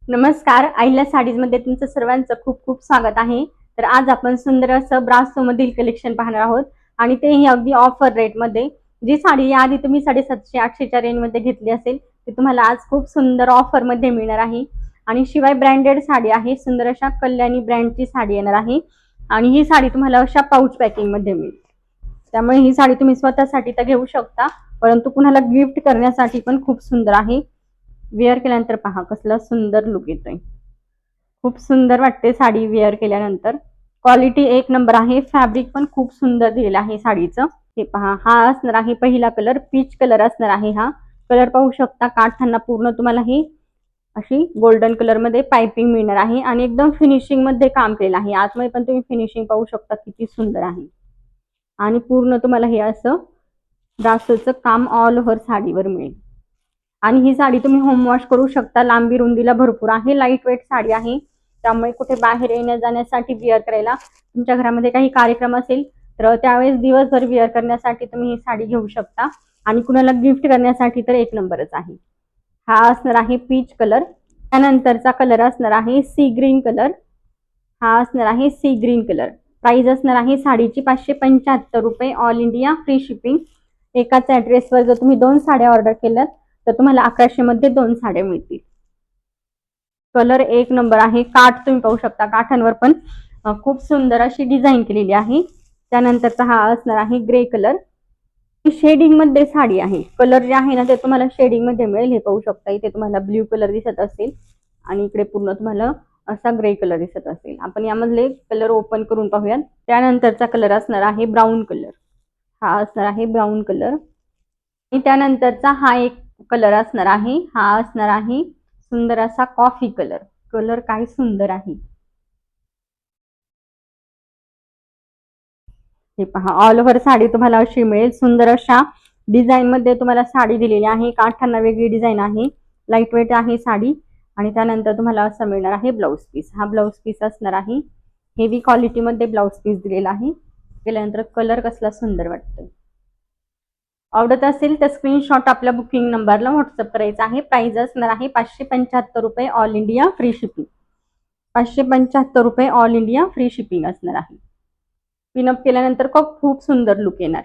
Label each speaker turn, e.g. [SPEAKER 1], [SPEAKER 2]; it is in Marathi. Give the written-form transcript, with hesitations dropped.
[SPEAKER 1] नमस्कार, अहिल्या साडीजमध्ये तुमचं सर्वांचं खूप खूप स्वागत आहे. तर आज आपण सुंदर असं ब्रासो मधील कलेक्शन पाहणार आहोत आणि तेही अगदी ऑफर रेटमध्ये. जी साडी याआधी तुम्ही 750-800च्या रेंजमध्ये घेतली असेल ती तुम्हाला आज खूप सुंदर ऑफरमध्ये मिळणार आहे. आणि शिवाय ब्रँडेड साडी आहे, सुंदर अशा कल्याणी ब्रँडची साडी येणार आहे आणि ही साडी तुम्हाला अशा पाऊच पॅकिंगमध्ये मिळेल. त्यामुळे ही साडी तुम्ही स्वतःसाठी तर घेऊ शकता, परंतु कुणाला गिफ्ट करण्यासाठी पण खूप सुंदर आहे. वेअर केल्यानंतर पहा कसला सुंदर लुक येतोय. खूप सुंदर वाटते साडी वेअर केल्यानंतर. क्वालिटी एक नंबर आहे, फॅब्रिक पण खूप सुंदर दिलेलं आहे साडीचं. हे पहा, हा असणार आहे पहिला कलर, पीच कलर असणार आहे. हा कलर पाहू शकता, काठांना पूर्ण तुम्हाला ही अशी गोल्डन कलर मध्ये पाइपिंग मिळणार आहे आणि एकदम फिनिशिंग मध्ये काम केलेलं आहे. आतमध्ये पण तुम्ही फिनिशिंग पाहू शकता किती सुंदर आहे. आणि पूर्ण तुम्हाला हे असं ब्रासोचं काम ऑल ओव्हर साडीवर मिळेल. आणि ही साडी तुम्ही होम वॉश करू शकता, लांबी रुंदीला भरपूर आहे, लाईट वेट साडी आहे. त्यामुळे कुठे बाहेर येण्या जाण्यासाठी वेअर करायला, तुमच्या घरामध्ये काही कार्यक्रम असेल तर त्यावेळेस दिवसभर वेअर करण्यासाठी तुम्ही ही साडी घेऊ शकता. आणि कुणाला गिफ्ट करण्यासाठी तर एक नंबरच आहे. हा असणार आहे पीच कलर. त्यानंतरचा कलर असणार आहे सी ग्रीन कलर. हा असणार आहे सी ग्रीन कलर. प्राइस असणार आहे साडीची 575 रुपये, ऑल इंडिया फ्री शिपिंग. एकाच ऍड्रेसवर जर तुम्ही 2 साड्या ऑर्डर केल्यात तर तुम्हाला 1100 मध्ये 2 साड्या मिळतील. कलर एक नंबर आहे. काठ तुम्ही पाहू शकता, काठांवर पण खूप सुंदर अशी डिझाईन केलेली आहे. त्यानंतरचा हा असणार आहे ग्रे कलर. शेडिंग मध्ये साडी आहे. कलर जे आहे ना ते तुम्हाला शेडिंग मध्ये मिळेल. हे पाहू शकता, इथे तुम्हाला ब्ल्यू कलर दिसत असेल आणि इकडे पूर्ण तुम्हाला असा ग्रे कलर दिसत असेल. आपण यामधले कलर ओपन करून पाहूयात. त्यानंतरचा कलर असणार आहे ब्राऊन कलर. हा असणार आहे ब्राऊन कलर. आणि त्यानंतरचा हा एक कलर असणार आहे, हा असणार आहे सुंदर असा कॉफी कलर. कलर काय सुंदर आहे. हे पहा, ऑल ओव्हर साडी तुम्हाला अशी मिळेल. सुंदर अशा डिझाईन मध्ये तुम्हाला साडी दिलेली आहे. काठांना वेगळी डिझाईन आहे, लाईट वेट आहे साडी. आणि त्यानंतर तुम्हाला असं मिळणार आहे ब्लाउज पीस. हा ब्लाउज पीस असणार आहे, हेवी क्वालिटी मध्ये ब्लाउज पीस दिलेला आहे. केल्यानंतर कलर कसला सुंदर वाटतो. आवडत असेल तर स्क्रीनशॉट आपल्या बुकिंग नंबरला व्हॉट्सअप करायचा आहे. प्राइस असणार आहे 575 रुपये, ऑल इंडिया फ्री शिपिंग. 575 रुपये ऑल इंडिया फ्री शिपिंग असणार आहे. पिनअप केल्यानंतर खूप सुंदर लुक येणार.